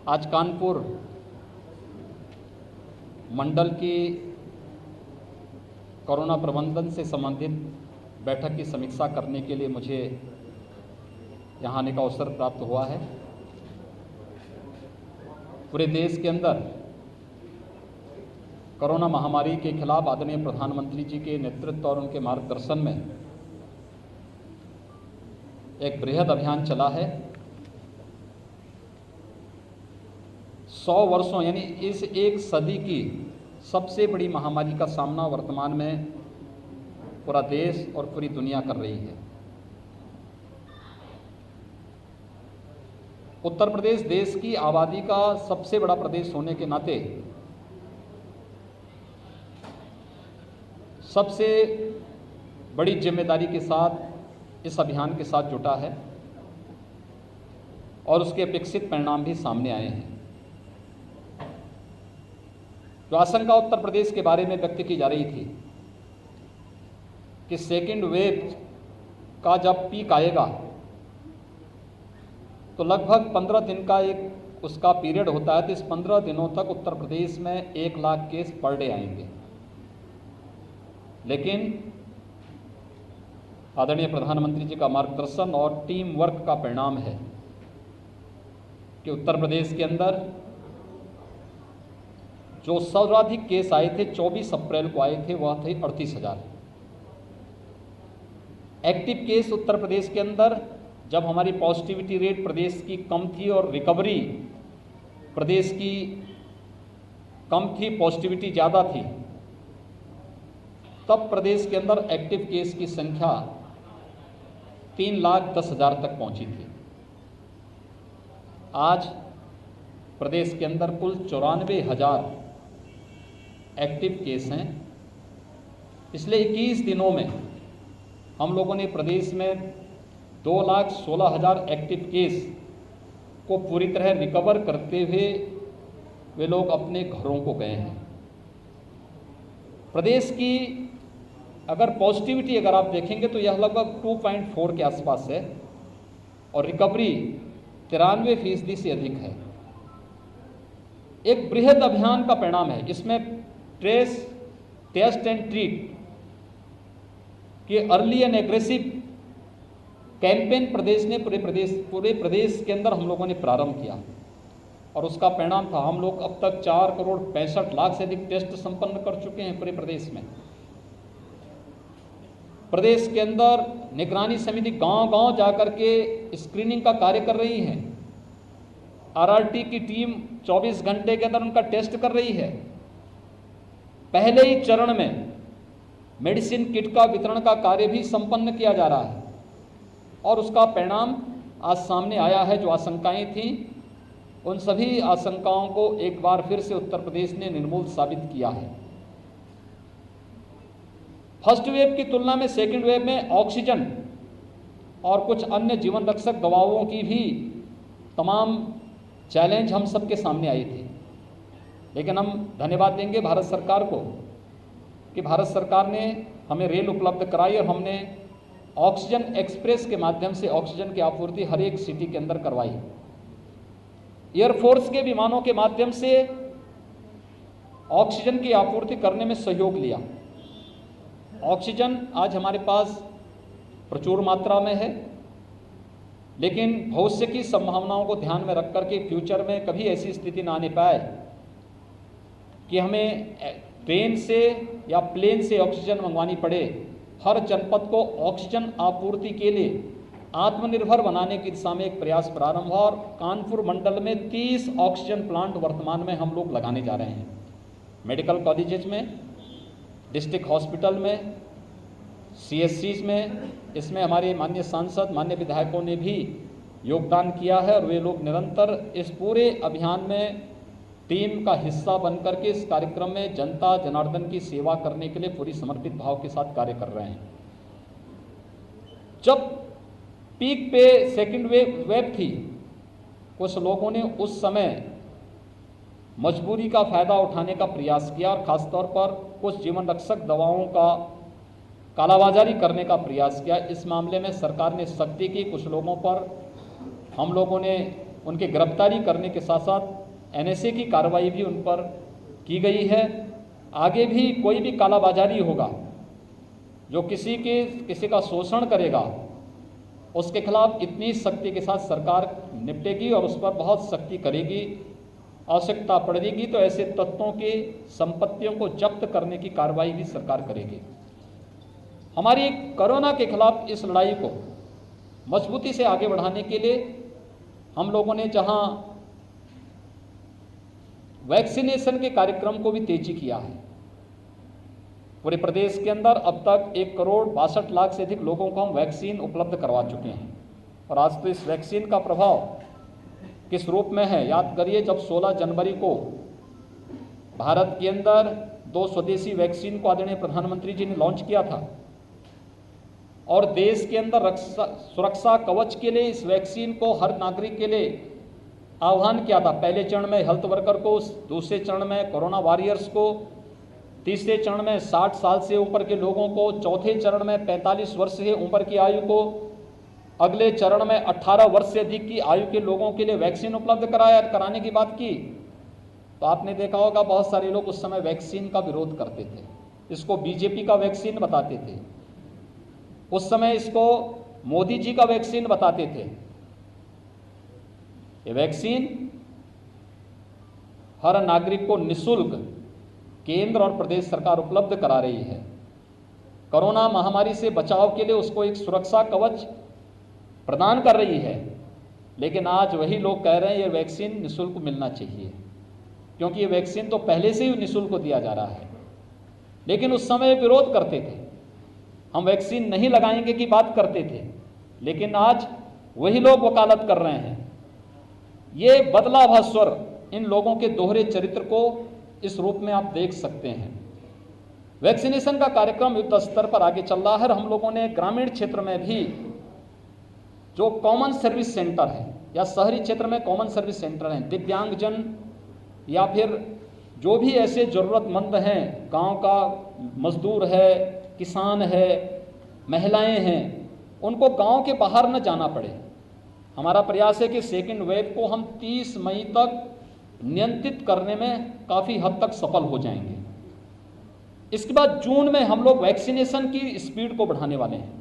आज कानपुर मंडल की कोरोना प्रबंधन से संबंधित बैठक की समीक्षा करने के लिए मुझे यहाँ आने का अवसर प्राप्त हुआ है। पूरे देश के अंदर कोरोना महामारी के खिलाफ आदरणीय प्रधानमंत्री जी के नेतृत्व और उनके मार्गदर्शन में एक बृहद अभियान चला है। 100 वर्षों यानी इस एक सदी की सबसे बड़ी महामारी का सामना वर्तमान में पूरा देश और पूरी दुनिया कर रही है। उत्तर प्रदेश देश की आबादी का सबसे बड़ा प्रदेश होने के नाते सबसे बड़ी जिम्मेदारी के साथ इस अभियान के साथ जुटा है और उसके अपेक्षित परिणाम भी सामने आए हैं। जो आशंका उत्तर प्रदेश के बारे में व्यक्त की जा रही थी कि सेकेंड वेव का जब पीक आएगा तो लगभग 15 दिन का एक उसका पीरियड होता है, तो इस 15 दिनों तक उत्तर प्रदेश में 1 लाख केस पर डे आएंगे। लेकिन आदरणीय प्रधानमंत्री जी का मार्गदर्शन और टीम वर्क का परिणाम है कि उत्तर प्रदेश के अंदर जो सर्वाधिक केस आए थे 24 अप्रैल को आए थे वह थे 38,000। एक्टिव केस उत्तर प्रदेश के अंदर जब हमारी पॉजिटिविटी रेट प्रदेश की कम थी और रिकवरी प्रदेश की कम थी, पॉजिटिविटी ज़्यादा थी, तब प्रदेश के अंदर एक्टिव केस की संख्या 3,10,000 तक पहुंची थी। आज प्रदेश के अंदर कुल 94,000 एक्टिव केस हैं। पिछले 21 दिनों में हम लोगों ने प्रदेश में 2,16,000 एक्टिव केस को पूरी तरह रिकवर करते हुए वे लोग अपने घरों को गए हैं। प्रदेश की अगर पॉजिटिविटी अगर आप देखेंगे तो यह लगभग 2.4 के आसपास है और रिकवरी 93% से अधिक है। एक बृहद अभियान का परिणाम है। इसमें ट्रेस, टेस्ट एंड ट्रीट के अर्ली एंड एग्रेसिव कैंपेन प्रदेश ने पूरे प्रदेश के अंदर हम लोगों ने प्रारंभ किया और उसका परिणाम था हम लोग अब तक 4,65,00,000 से अधिक टेस्ट संपन्न कर चुके हैं पूरे प्रदेश में। प्रदेश के अंदर निगरानी समिति गांव-गांव जाकर के स्क्रीनिंग का कार्य कर रही है। आरआरटी की टीम 24 घंटे के अंदर उनका टेस्ट कर रही है। पहले ही चरण में मेडिसिन किट का वितरण का कार्य भी संपन्न किया जा रहा है और उसका परिणाम आज सामने आया है। जो आशंकाएं थीं उन सभी आशंकाओं को एक बार फिर से उत्तर प्रदेश ने निर्मूल साबित किया है। फर्स्ट वेव की तुलना में सेकेंड वेव में ऑक्सीजन और कुछ अन्य जीवन रक्षक दवाओं की भी तमाम चैलेंज हम सबके सामने आए थे। लेकिन हम धन्यवाद देंगे भारत सरकार को कि भारत सरकार ने हमें रेल उपलब्ध कराई और हमने ऑक्सीजन एक्सप्रेस के माध्यम से ऑक्सीजन की आपूर्ति हर एक सिटी के अंदर करवाई। एयरफोर्स के विमानों के माध्यम से ऑक्सीजन की आपूर्ति करने में सहयोग लिया। ऑक्सीजन आज हमारे पास प्रचुर मात्रा में है, लेकिन भविष्य की संभावनाओं को ध्यान में रख करके फ्यूचर में कभी ऐसी स्थिति ना आने पाए कि हमें ट्रेन से या प्लेन से ऑक्सीजन मंगवानी पड़े। हर जनपद को ऑक्सीजन आपूर्ति के लिए आत्मनिर्भर बनाने की दिशा में एक प्रयास प्रारंभ हुआ और कानपुर मंडल में 30 ऑक्सीजन प्लांट वर्तमान में हम लोग लगाने जा रहे हैं। मेडिकल कॉलेजेस में, डिस्ट्रिक्ट हॉस्पिटल में, सीएससीज में। इसमें हमारे माननीय सांसद, माननीय विधायकों ने भी योगदान किया है और वे लोग निरंतर इस पूरे अभियान में टीम का हिस्सा बनकर के इस कार्यक्रम में जनता जनार्दन की सेवा करने के लिए पूरी समर्पित भाव के साथ कार्य कर रहे हैं। जब पीक पे सेकेंड वेव थी, कुछ लोगों ने उस समय मजबूरी का फायदा उठाने का प्रयास किया और खासतौर पर कुछ जीवन रक्षक दवाओं का कालाबाजारी करने का प्रयास किया। इस मामले में सरकार ने सख्ती की। कुछ लोगों पर हम लोगों ने उनकी गिरफ्तारी करने के साथ साथ एनएसए की कार्रवाई भी उन पर की गई है। आगे भी कोई भी कालाबाजारी होगा, जो किसी का शोषण करेगा, उसके खिलाफ इतनी सख्ती के साथ सरकार निपटेगी और उस पर बहुत सख्ती करेगी। आवश्यकता पड़ेगी तो ऐसे तत्वों की संपत्तियों को जब्त करने की कार्रवाई भी सरकार करेगी। हमारी कोरोना के खिलाफ इस लड़ाई को मजबूती से आगे बढ़ाने के लिए हम लोगों ने जहां वैक्सीनेशन के कार्यक्रम को भी तेजी किया है, पूरे प्रदेश के अंदर अब तक 1,62,00,000 से अधिक लोगों को हम वैक्सीन उपलब्ध करवा चुके हैं। और आज तो इस वैक्सीन का प्रभाव किस रूप में है, याद करिए, जब 16 जनवरी को भारत के अंदर 2 स्वदेशी वैक्सीन को आदरणीय प्रधानमंत्री जी ने लॉन्च किया था और देश के अंदर सुरक्षा कवच के लिए इस वैक्सीन को हर नागरिक के लिए आह्वान किया था। पहले चरण में हेल्थ वर्कर को, दूसरे चरण में कोरोना वॉरियर्स को, तीसरे चरण में 60 साल से ऊपर के लोगों को, चौथे चरण में 45 वर्ष से ऊपर की आयु को, अगले चरण में 18 वर्ष से अधिक की आयु के लोगों के लिए वैक्सीन उपलब्ध कराने की बात की। तो आपने देखा होगा बहुत सारे लोग उस समय वैक्सीन का विरोध करते थे, इसको बीजेपी का वैक्सीन बताते थे, उस समय इसको मोदी जी का वैक्सीन बताते थे। ये वैक्सीन हर नागरिक को निःशुल्क केंद्र और प्रदेश सरकार उपलब्ध करा रही है। कोरोना महामारी से बचाव के लिए उसको एक सुरक्षा कवच प्रदान कर रही है। लेकिन आज वही लोग कह रहे हैं ये वैक्सीन निःशुल्क मिलना चाहिए, क्योंकि ये वैक्सीन तो पहले से ही निःशुल्क दिया जा रहा है। लेकिन उस समय विरोध करते थे, हम वैक्सीन नहीं लगाएंगे की बात करते थे। लेकिन आज वही लोग वकालत कर रहे हैं। ये बदलाव स्वर इन लोगों के दोहरे चरित्र को इस रूप में आप देख सकते हैं। वैक्सीनेशन का कार्यक्रम युद्ध स्तर पर आगे चल रहा है। हम लोगों ने ग्रामीण क्षेत्र में भी जो कॉमन सर्विस सेंटर है या शहरी क्षेत्र में कॉमन सर्विस सेंटर हैं, दिव्यांगजन या फिर जो भी ऐसे ज़रूरतमंद हैं, गांव का मजदूर है, किसान है, महिलाएं हैं, उनको गांव के बाहर न जाना पड़े। हमारा प्रयास है कि सेकेंड वेव को हम 30 मई तक नियंत्रित करने में काफ़ी हद तक सफल हो जाएंगे। इसके बाद जून में हम लोग वैक्सीनेशन की स्पीड को बढ़ाने वाले हैं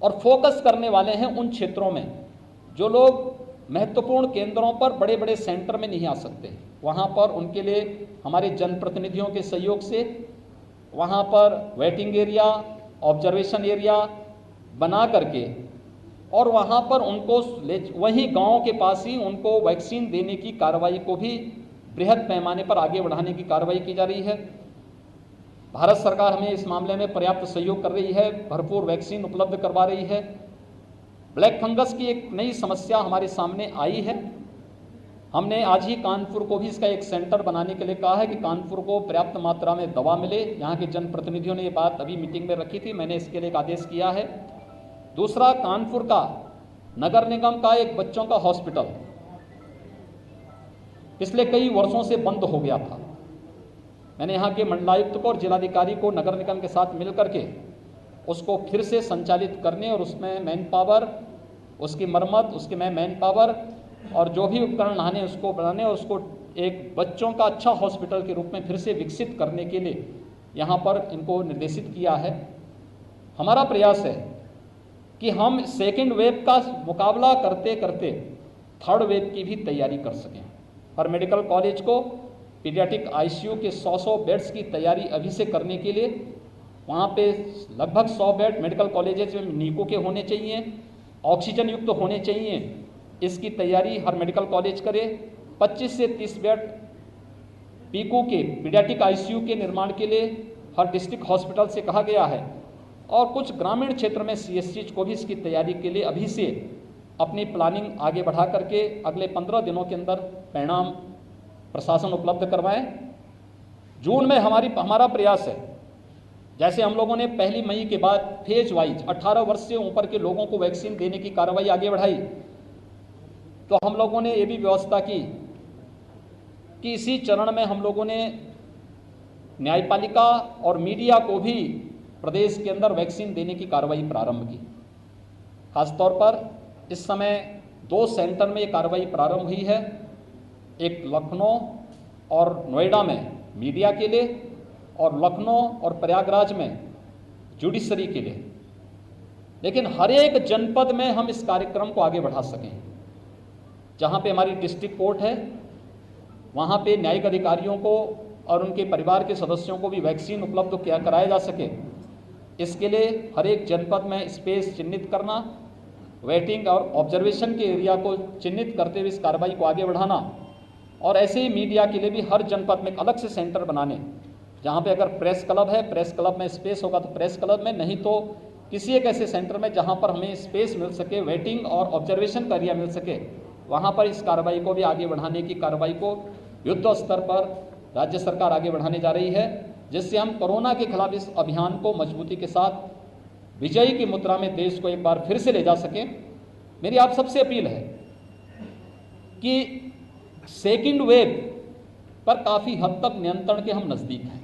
और फोकस करने वाले हैं उन क्षेत्रों में जो लोग महत्वपूर्ण केंद्रों पर, बड़े बड़े सेंटर में नहीं आ सकते। वहाँ पर उनके लिए हमारे जनप्रतिनिधियों के सहयोग से वहाँ पर वेटिंग एरिया, ऑब्जर्वेशन एरिया बना करके और वहाँ पर उनको वहीं गांव के पास ही उनको वैक्सीन देने की कार्रवाई को भी बृहद पैमाने पर आगे बढ़ाने की कार्रवाई की जा रही है। भारत सरकार हमें इस मामले में पर्याप्त सहयोग कर रही है, भरपूर वैक्सीन उपलब्ध करवा रही है। ब्लैक फंगस की एक नई समस्या हमारे सामने आई है। हमने आज ही कानपुर को भी इसका एक सेंटर बनाने के लिए कहा है कि कानपुर को पर्याप्त मात्रा में दवा मिले। यहाँ के जनप्रतिनिधियों ने ये बात अभी मीटिंग में रखी थी, मैंने इसके लिए एक आदेश किया है। दूसरा, कानपुर का नगर निगम का एक बच्चों का हॉस्पिटल पिछले कई वर्षों से बंद हो गया था। मैंने यहाँ के मंडलायुक्त को और जिलाधिकारी को नगर निगम के साथ मिल करके उसको फिर से संचालित करने और उसमें मैन पावर, उसकी मरम्मत, उसके में मैन पावर और जो भी उपकरण लाने उसको बनाने और उसको एक बच्चों का अच्छा हॉस्पिटल के रूप में फिर से विकसित करने के लिए यहाँ पर इनको निर्देशित किया है। हमारा प्रयास है कि हम सेकेंड वेव का मुकाबला करते करते थर्ड वेव की भी तैयारी कर सकें। हर मेडिकल कॉलेज को पीडियाट्रिक आईसीयू के 100 बेड्स की तैयारी अभी से करने के लिए वहाँ पे लगभग 100 बेड मेडिकल कॉलेजेस में नीको के होने चाहिए, ऑक्सीजन युक्त होने चाहिए। इसकी तैयारी हर मेडिकल कॉलेज करे। 25 से 30 बेड पीकू के पीडियाट्रिक आईसीयू के निर्माण के लिए हर डिस्ट्रिक्ट हॉस्पिटल से कहा गया है और कुछ ग्रामीण क्षेत्र में सीएससी को भी इसकी तैयारी के लिए अभी से अपनी प्लानिंग आगे बढ़ा करके अगले 15 दिनों के अंदर परिणाम प्रशासन उपलब्ध करवाएं। जून में हमारा प्रयास है, जैसे हम लोगों ने 1 मई के बाद फेज वाइज 18 वर्ष से ऊपर के लोगों को वैक्सीन देने की कार्रवाई आगे बढ़ाई, तो हम लोगों ने ये भी व्यवस्था की कि इसी चरण में हम लोगों ने न्यायपालिका और मीडिया को भी प्रदेश के अंदर वैक्सीन देने की कार्रवाई प्रारंभ की। खासतौर पर इस समय 2 सेंटर में ये कार्रवाई प्रारंभ हुई है, एक लखनऊ और नोएडा में मीडिया के लिए और लखनऊ और प्रयागराज में जुडिशरी के लिए। लेकिन हर एक जनपद में हम इस कार्यक्रम को आगे बढ़ा सकें। जहाँ पे हमारी डिस्ट्रिक्ट कोर्ट है वहाँ पे न्यायिक अधिकारियों को और उनके परिवार के सदस्यों को भी वैक्सीन उपलब्ध कराया जा सके, इसके लिए हर एक जनपद में स्पेस चिन्हित करना, वेटिंग और ऑब्जर्वेशन के एरिया को चिन्हित करते हुए इस कार्रवाई को आगे बढ़ाना, और ऐसे ही मीडिया के लिए भी हर जनपद में एक अलग से सेंटर बनाने, जहाँ पे अगर प्रेस क्लब है, प्रेस क्लब में स्पेस होगा तो प्रेस क्लब में, नहीं तो किसी एक ऐसे सेंटर में जहाँ पर हमें स्पेस मिल सके, वेटिंग और ऑब्जर्वेशन का एरिया मिल सके, वहाँ पर इस कार्रवाई को भी आगे बढ़ाने की कार्रवाई को युद्ध स्तर पर राज्य सरकार आगे बढ़ाने जा रही है, जिससे हम कोरोना के खिलाफ इस अभियान को मजबूती के साथ विजयी की मुद्रा में देश को एक बार फिर से ले जा सकें। मेरी आप सबसे अपील है कि सेकंड वेव पर काफ़ी हद तक नियंत्रण के हम नज़दीक हैं,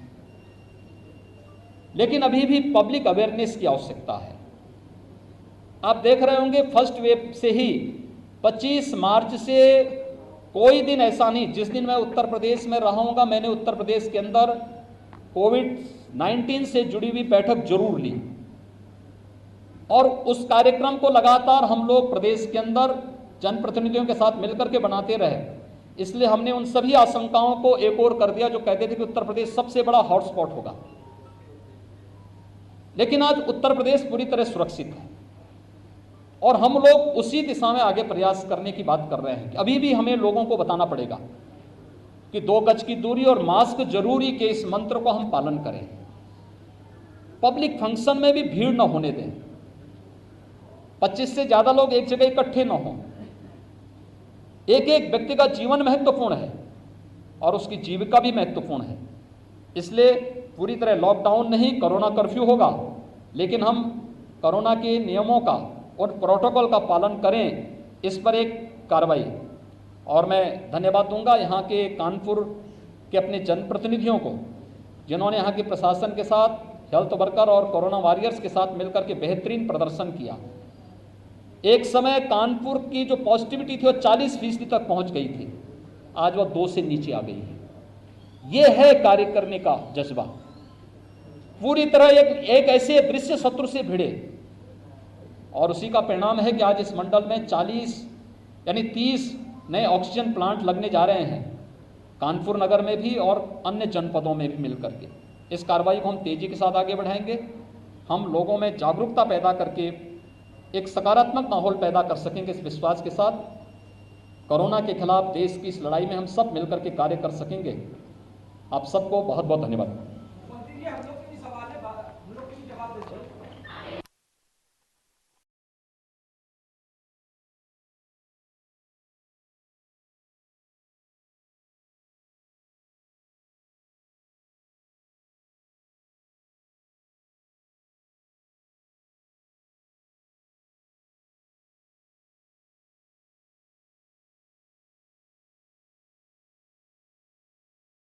लेकिन अभी भी पब्लिक अवेयरनेस की आवश्यकता है। आप देख रहे होंगे फर्स्ट वेव से ही 25 मार्च से कोई दिन ऐसा नहीं, जिस दिन मैं उत्तर प्रदेश में रहूँगा, मैंने उत्तर प्रदेश के अंदर कोविड-19 से जुड़ी हुई बैठक जरूर ली, और उस कार्यक्रम को लगातार हम लोग प्रदेश के अंदर जनप्रतिनिधियों के साथ मिलकर के बनाते रहे। इसलिए हमने उन सभी आशंकाओं को एक और कर दिया जो कहते थे कि उत्तर प्रदेश सबसे बड़ा हॉटस्पॉट होगा, लेकिन आज उत्तर प्रदेश पूरी तरह सुरक्षित है और हम लोग उसी दिशा में आगे प्रयास करने की बात कर रहे हैं कि अभी भी हमें लोगों को बताना पड़ेगा कि 2 गज की दूरी और मास्क जरूरी के इस मंत्र को हम पालन करें। पब्लिक फंक्शन में भी भीड़ न होने दें, 25 से ज़्यादा लोग एक जगह इकट्ठे न हों। एक एक व्यक्ति का जीवन महत्वपूर्ण है और उसकी जीविका भी महत्वपूर्ण है, इसलिए पूरी तरह लॉकडाउन नहीं, कोरोना कर्फ्यू होगा, लेकिन हम कोरोना के नियमों का और प्रोटोकॉल का पालन करें, इस पर एक कार्रवाई। और मैं धन्यवाद दूंगा यहाँ के कानपुर के अपने जनप्रतिनिधियों को, जिन्होंने यहाँ के प्रशासन के साथ, हेल्थ वर्कर और कोरोना वॉरियर्स के साथ मिलकर के बेहतरीन प्रदर्शन किया। एक समय कानपुर की जो पॉजिटिविटी थी वो 40% तक पहुँच गई थी, आज वह 2 से नीचे आ गई है। ये है कार्य करने का जज्बा। पूरी तरह एक ऐसे दृश्य शत्रु से भिड़े, और उसी का परिणाम है कि आज इस मंडल में 40 यानी 30 नए ऑक्सीजन प्लांट लगने जा रहे हैं, कानपुर नगर में भी और अन्य जनपदों में भी मिलकर के। इस कार्रवाई को हम तेजी के साथ आगे बढ़ाएंगे। हम लोगों में जागरूकता पैदा करके एक सकारात्मक माहौल पैदा कर सकेंगे। इस विश्वास के साथ कोरोना के खिलाफ देश की इस लड़ाई में हम सब मिलकर के कार्य कर सकेंगे। आप सबको बहुत बहुत धन्यवाद।